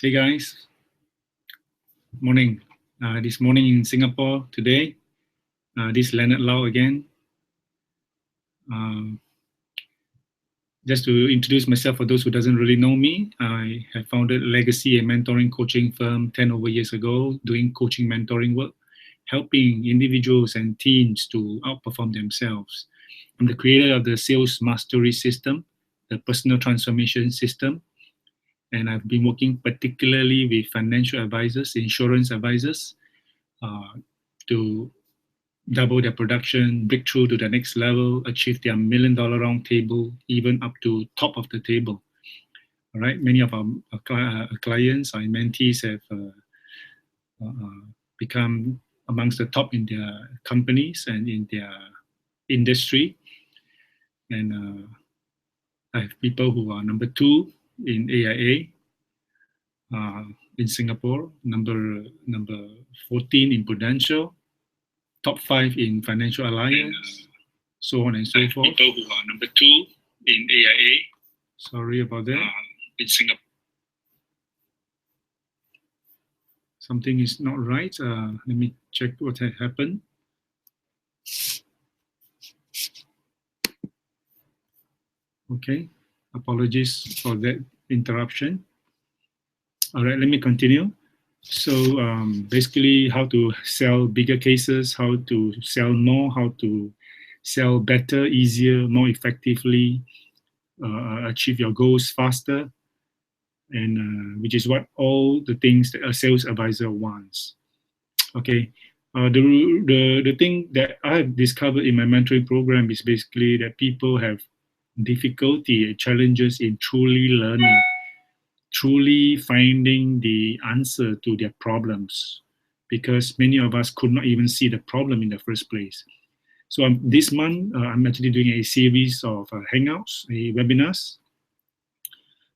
Hey guys, morning. This morning in Singapore today, this is Leonard Lau again. Um, just to introduce myself for those who doesn't really know me, I have founded a legacy and mentoring coaching firm 10 over years ago, doing coaching mentoring work, helping individuals and teams to outperform themselves. I'm the creator of the sales mastery system, the personal transformation system, and I've been working particularly with financial advisors, insurance advisors, uh, to double their production, break through to the next level, achieve their $1 million round table, even up to top of the table. All right, many of our clients, our mentees have become amongst the top in their companies and in their industry. And I have people who are number 2 in AIA, in Singapore, number 14 in Prudential, top 5 in Financial Alliance, so on and so forth. People who are number 2 in AIA. Sorry about that. In Singapore. Something is not right. Let me check what had happened. Okay, apologies for that interruption. All right, let me continue. So basically how to sell bigger cases, how to sell more, how to sell better, easier, more effectively, achieve your goals faster, and which is what all the things that a sales advisor wants. Okay, the thing that I have discovered in my mentoring program is basically that people have difficulty and challenges in truly learning, truly finding the answer to their problems, because many of us could not even see the problem in the first place. So this month, I'm actually doing a series of hangouts, webinars,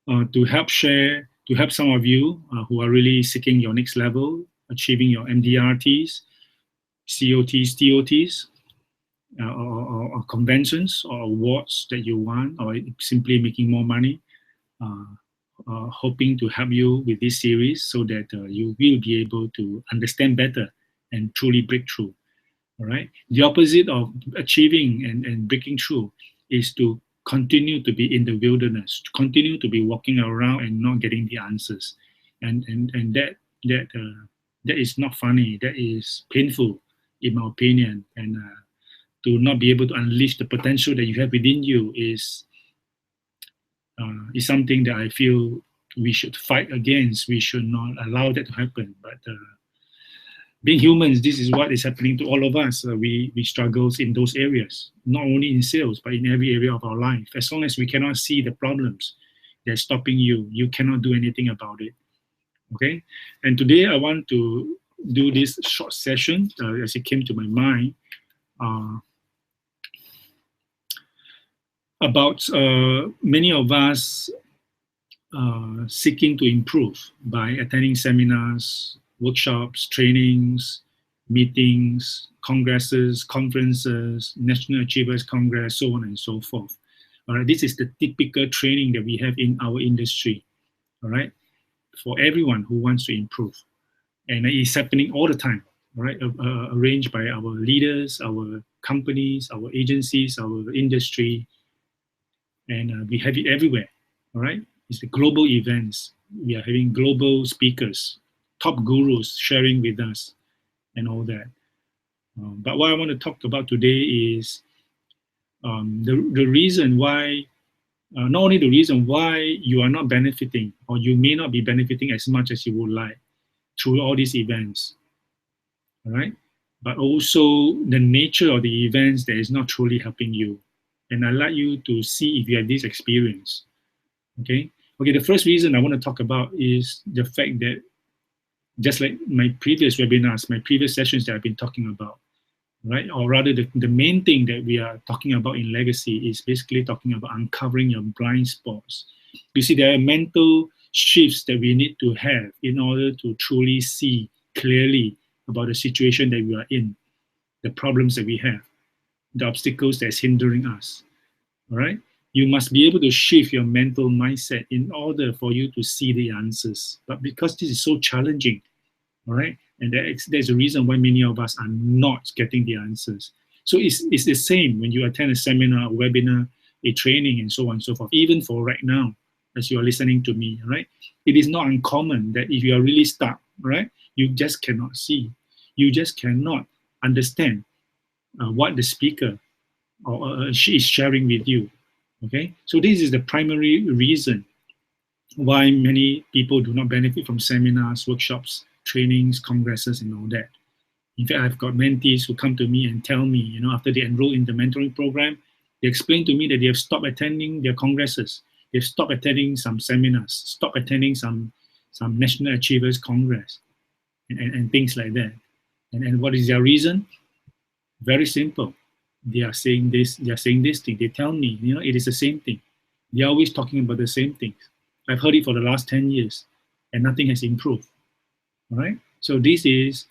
to help some of you who are really seeking your next level, achieving your MDRTs, COTs, TOTs, or conventions or awards that you want, or simply making more money. Hoping to help you with this series so that you will be able to understand better and truly break through. All right. The opposite of achieving and breaking through is to continue to be in the wilderness, to continue to be walking around and not getting the answers, and that is not funny. That is painful, in my opinion. And to not be able to unleash the potential that you have within you is something that I feel we should fight against. We should not allow that to happen. But being humans, this is what is happening to all of us. We struggles in those areas, not only in sales, but in every area of our life. As long as we cannot see the problems that's stopping you, you cannot do anything about it. Okay? And today I want to do this short session as it came to my mind about many of us seeking to improve by attending seminars, workshops, trainings, meetings, congresses, conferences, National Achievers Congress, so on and so forth. All right, this is the typical training that we have in our industry. All right, for everyone who wants to improve, and it's happening all the time. All right, arranged by our leaders, our companies, our agencies, our industry, and we have it everywhere. All right, it's the global events. We are having global speakers, top gurus sharing with us, and all that. But what I want to talk about today is the reason why, not only the reason why you are not benefiting, or you may not be benefiting as much as you would like through all these events, all right? But also the nature of the events that is not truly helping you. And I'd like you to see if you have this experience, okay? Okay, the first reason I want to talk about is the fact that just like my previous webinars, my previous sessions that I've been talking about, right? Or rather, the main thing that we are talking about in legacy is basically talking about uncovering your blind spots. You see, there are mental shifts that we need to have in order to truly see clearly about the situation that we are in, the problems that we have, the obstacles that's hindering us, all right? You must be able to shift your mental mindset in order for you to see the answers. But because this is so challenging, all right, and there's a reason why many of us are not getting the answers. So it's the same when you attend a seminar, a webinar, a training, and so on and so forth. Even for right now, as you are listening to me, right? It is not uncommon that if you are really stuck, right, you just cannot see, you just cannot understand what the speaker or she is sharing with you. Okay, so this is the primary reason why many people do not benefit from seminars, workshops, trainings, congresses, and all that. In fact, I've got mentees who come to me and tell me, you know, after they enroll in the mentoring program, they explain to me that they have stopped attending their congresses, they've stopped attending some seminars, stopped attending some National Achievers Congress, and things like that. And what is their reason? Very simple. They are saying this thing. They tell me, you know, it is the same thing. They're always talking about the same things. I've heard it for the last 10 years and nothing has improved. All right. So this is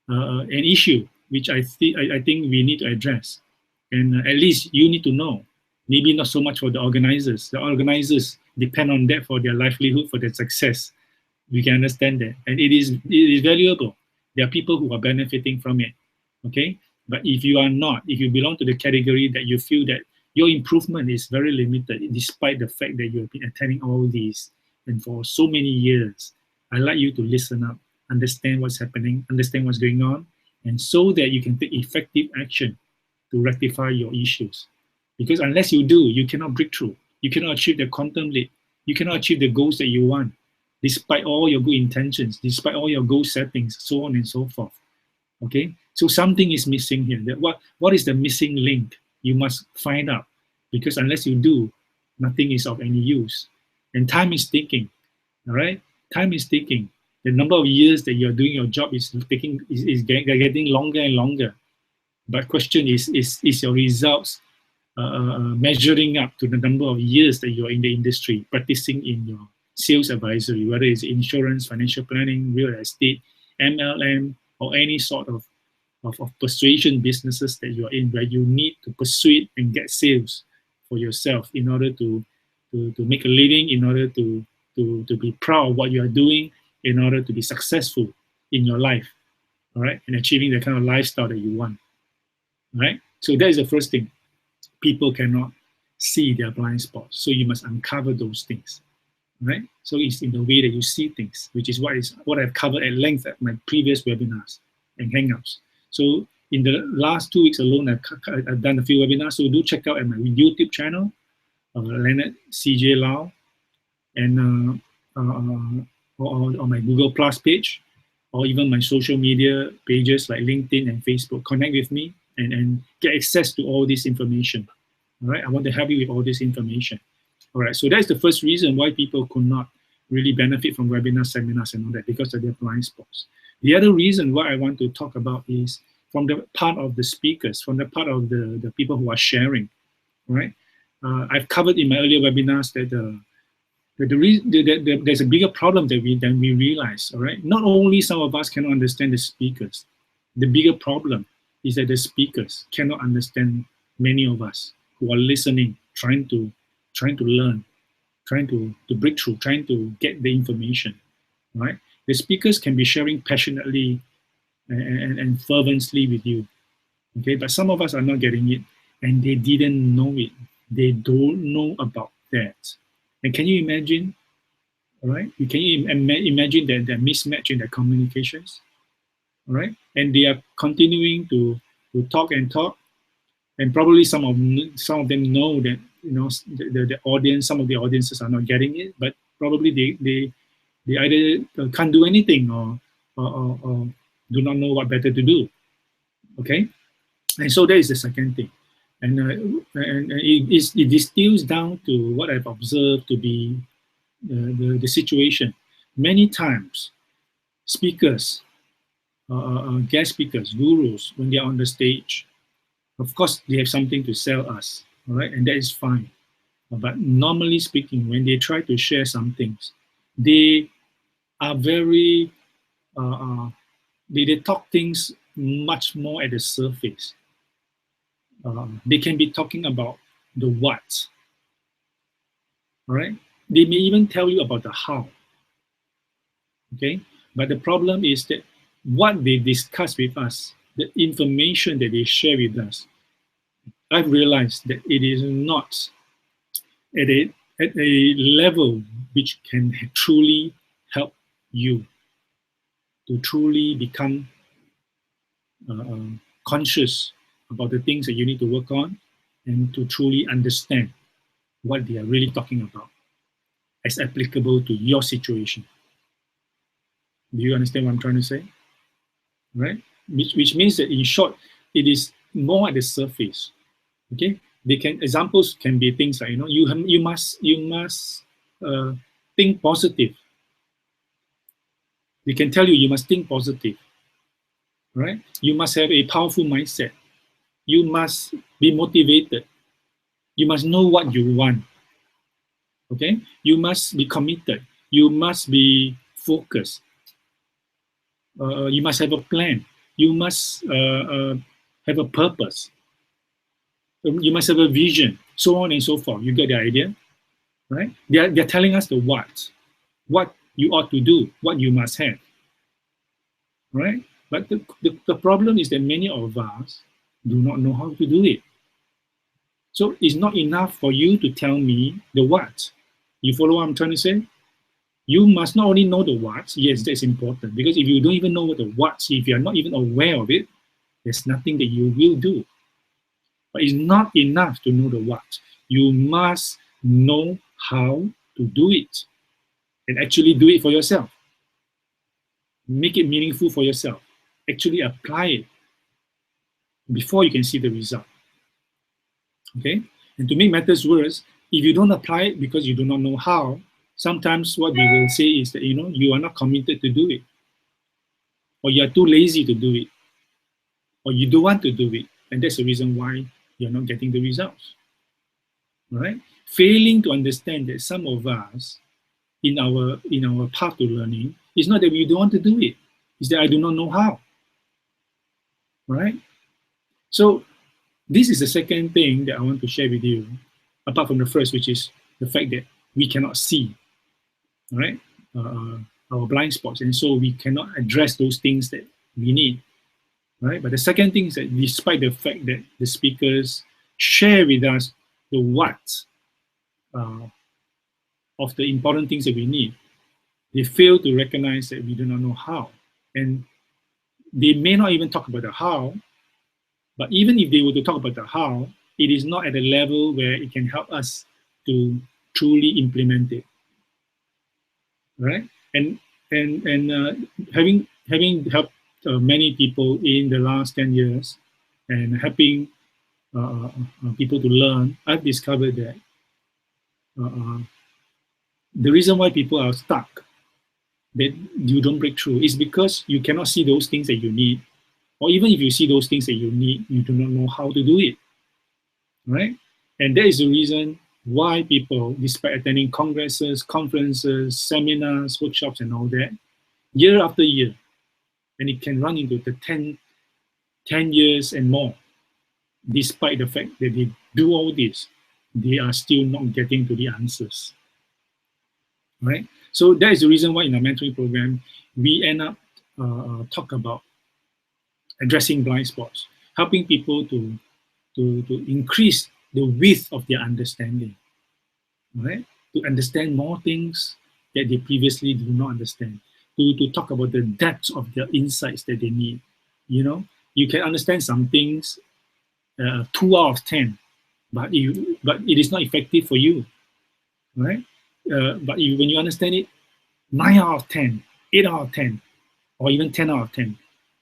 an issue which I think we need to address. And at least you need to know. Maybe not so much for the organizers. The organizers depend on that for their livelihood, for their success. We can understand that. And it is valuable. There are people who are benefiting from it. Okay. But if you are not, if you belong to the category that you feel that your improvement is very limited, despite the fact that you have been attending all these and for so many years, I'd like you to listen up, understand what's happening, understand what's going on, and so that you can take effective action to rectify your issues. Because unless you do, you cannot break through. You cannot achieve the quantum leap. You cannot achieve the goals that you want, despite all your good intentions, despite all your goal settings, so on and so forth. Okay, so something is missing here. That what is the missing link? You must find out, because unless you do, nothing is of any use. And time is ticking. All right, time is ticking. The number of years that you're doing your job is getting longer and longer. But question is your results measuring up to the number of years that you're in the industry, practicing in your sales advisory, whether it's insurance, financial planning, real estate, MLM, or any sort of persuasion businesses that you're in, where you need to persuade and get sales for yourself in order to make a living, in order to be proud of what you are doing, in order to be successful in your life, all right, and achieving the kind of lifestyle that you want, all right? So that is the first thing. People cannot see their blind spots, so you must uncover those things, right? So it's in the way that you see things, which is what I've covered at length at my previous webinars and hangouts. So in the last 2 weeks alone, I've done a few webinars, so do check out at my YouTube channel, Leonard CJ Lau, and or my Google Plus page, or even my social media pages like LinkedIn and Facebook. Connect with me and get access to all this information. All right, I want to help you with all this information. All right, so that's the first reason why people could not really benefit from webinars, seminars, and all that, because of their blind spots. The other reason why I want to talk about is from the part of the speakers, from the part of the people who are sharing, right? I've covered in my earlier webinars that there's a bigger problem than we realize, all right? Not only some of us cannot understand the speakers, the bigger problem is that the speakers cannot understand many of us who are listening, trying to learn, trying to break through, trying to get the information, right? The speakers can be sharing passionately and fervently with you, okay? But some of us are not getting it, and they didn't know it. They don't know about that. And can you imagine, all right? Can you imagine that mismatch in their communications, all right? And they are continuing to talk and talk, and probably some of them know that, you know, the audience, some of the audiences are not getting it, but probably they either can't do anything or do not know what better to do. Okay, and so that is the second thing, and it distills down to what I've observed to be the situation. Many times, speakers, guest speakers, gurus, when they're on the stage, of course they have something to sell us, all right, and that is fine. But normally speaking, when they try to share some things, they are very they talk things much more at the surface. They can be talking about the what, all right? They may even tell you about the how, okay? But the problem is that what they discuss with us, the information that they share with us, I've realized that it is not at a level which can truly help you to truly become conscious about the things that you need to work on and to truly understand what they are really talking about as applicable to your situation. Do you understand what I'm trying to say? Right? Which means that in short, it is more at the surface. Okay, they can examples can be things like you must think positive. They can tell you you must think positive, right? You must have a powerful mindset. You must be motivated. You must know what you want. Okay, you must be committed. You must be focused. You must have a plan. You must have a purpose. You must have a vision, so on and so forth. You get the idea, right? They're telling us the what you ought to do, what you must have, right? But the problem is that many of us do not know how to do it. So it's not enough for you to tell me the what. You follow what I'm trying to say? You must not only know the what, yes, that's important, because if you don't even know what the what, if you're not even aware of it, there's nothing that you will do. But it's not enough to know the what. You must know how to do it and actually do it for yourself. Make it meaningful for yourself. Actually apply it before you can see the result. Okay? And to make matters worse, if you don't apply it because you do not know how, sometimes what they will say is that, you are not committed to do it. Or you are too lazy to do it. Or you don't want to do it. And that's the reason why you're not getting the results. Right? Failing to understand that some of us in our path to learning, it's not that we don't want to do it, it's that I do not know how. Right? So this is the second thing that I want to share with you, apart from the first, which is the fact that we cannot see, right? Our blind spots, and so we cannot address those things that we need, right? But the second thing is that despite the fact that the speakers share with us the what of the important things that we need, they fail to recognize that we do not know how. And they may not even talk about the how, but even if they were to talk about the how, it is not at a level where it can help us to truly implement it, right? And having helped many people in the last 10 years and helping people to learn, I've discovered that the reason why people are stuck, that you don't break through, is because you cannot see those things that you need. Or even if you see those things that you need, you do not know how to do it, right? And that is the reason why people, despite attending congresses, conferences, seminars, workshops, and all that, year after year, and it can run into the 10 years and more, despite the fact that they do all this, they are still not getting to the answers, right? So that is the reason why in our mentoring program, we end up talk about addressing blind spots, helping people to increase the width of their understanding, right? To understand more things that they previously do not understand, to talk about the depths of their insights that they need. You can understand some things 2 out of 10, but it is not effective for you, right? But when you understand it 9 out of 10, 8 out of 10, or even 10 out of 10,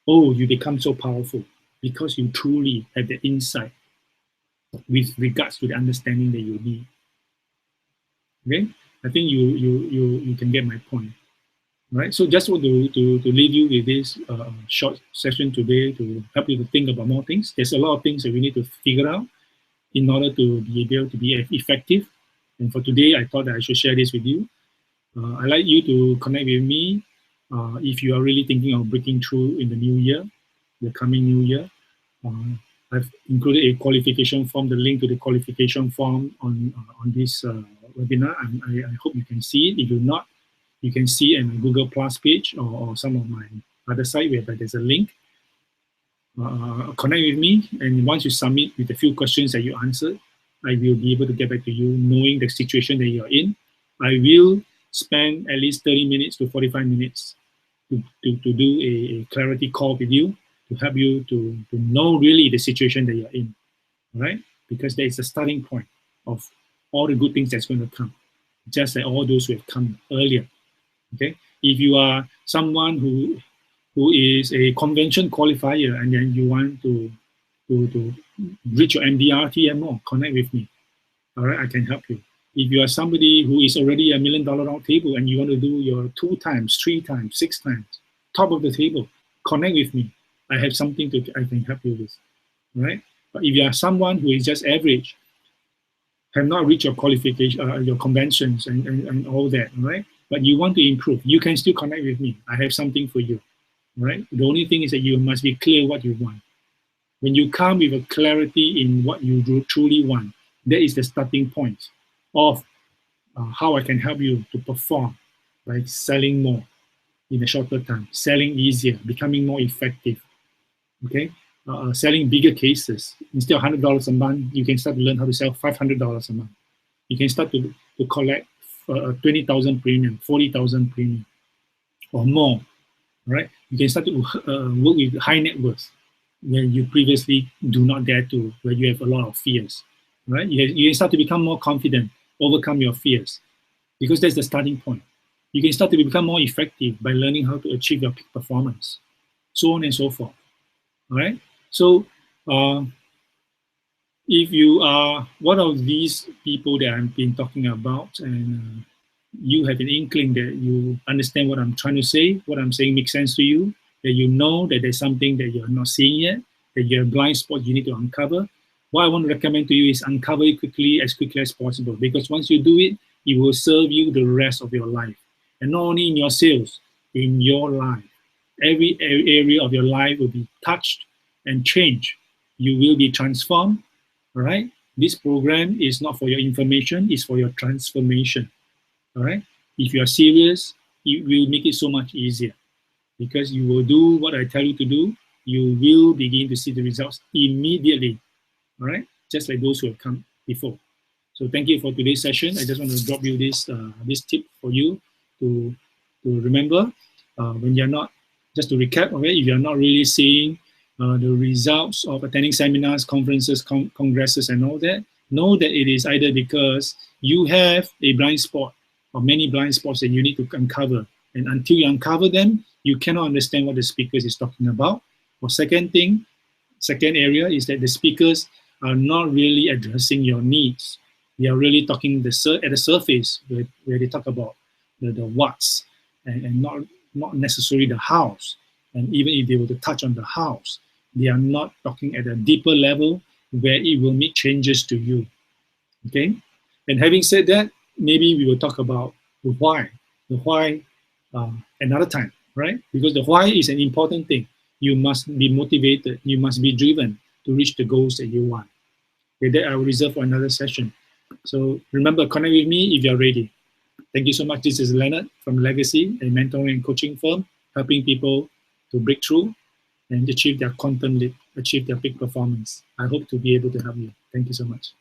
oh, you become so powerful because you truly have the insight with regards to the understanding that you need. Okay, I think you can get my point, right? So just want to leave you with this short session today to help you to think about more things. There's a lot of things that we need to figure out in order to be able to be effective. And for today, I thought that I should share this with you. I'd like you to connect with me if you are really thinking of breaking through in the new year, the coming new year. I've included a qualification form, the link to the qualification form on this webinar. I hope you can see it. If you're not, you can see it in my Google Plus page or some of my other site where there's a link. Connect with me, and once you submit with a few questions that you answered, I will be able to get back to you knowing the situation that you're in. I will spend at least 30 minutes to 45 minutes to do a clarity call with you to help you to know really the situation that you're in, right? Because there is a starting point of all the good things that's going to come, just like all those who have come earlier, okay? If you are someone who is a convention qualifier and then you want to reach your MDRT and more, connect with me. All right, I can help you. If you are somebody who is already $1 million round table and you want to do your 2 times, 3 times, 6 times, top of the table, connect with me. I have something I can help you with, right? But if you are someone who is just average, have not reached your qualification, your conventions and all that, right? But you want to improve, you can still connect with me. I have something for you. Right? The only thing is that you must be clear what you want. When you come with a clarity in what you truly want, that is the starting point of how I can help you to perform by selling more in a shorter time, selling easier, becoming more effective. Okay, selling bigger cases. Instead of $100 a month, you can start to learn how to sell $500 a month. You can start to collect 20,000 premium, 40,000 premium, or more. Right? You can start to work with high net worth where you previously do not dare to, where you have a lot of fears. Right? You can start to become more confident, overcome your fears, because that's the starting point. You can start to become more effective by learning how to achieve your peak performance, so on and so forth. All right? So if you are one of these people that I've been talking about and you have an inkling that you understand what I'm trying to say, what I'm saying makes sense to you, that you know that there's something that you're not seeing yet, that you're a blind spot you need to uncover, what I want to recommend to you is uncover it as quickly as possible, because once you do it, it will serve you the rest of your life. And not only in your sales, in your life. Every area of your life will be touched and changed. You will be transformed, all right? This program is not for your information, it's for your transformation. All right. If you are serious, it will make it so much easier because you will do what I tell you to do. You will begin to see the results immediately. All right. Just like those who have come before. So thank you for today's session. I just want to drop you this tip for you to remember when you're not, just to recap, okay, if you're not really seeing the results of attending seminars, conferences, congresses, and all that, know that it is either because you have a blind spot or many blind spots that you need to uncover. And until you uncover them, you cannot understand what the speakers is talking about. Or second area is that the speakers are not really addressing your needs. They are really talking at the surface where they talk about the what's and not necessarily the hows. And even if they were to touch on the hows, they are not talking at a deeper level where it will make changes to you. Okay? And having said that, maybe we will talk about the why another time, right? Because the why is an important thing. You must be motivated, you must be driven to reach the goals that you want. Okay, that I will reserve for another session. So remember, connect with me if you're ready. Thank you so much. This is Leonard from Legacy, a mentoring and coaching firm, helping people to break through and achieve their quantum leap, achieve their peak performance. I hope to be able to help you. Thank you so much.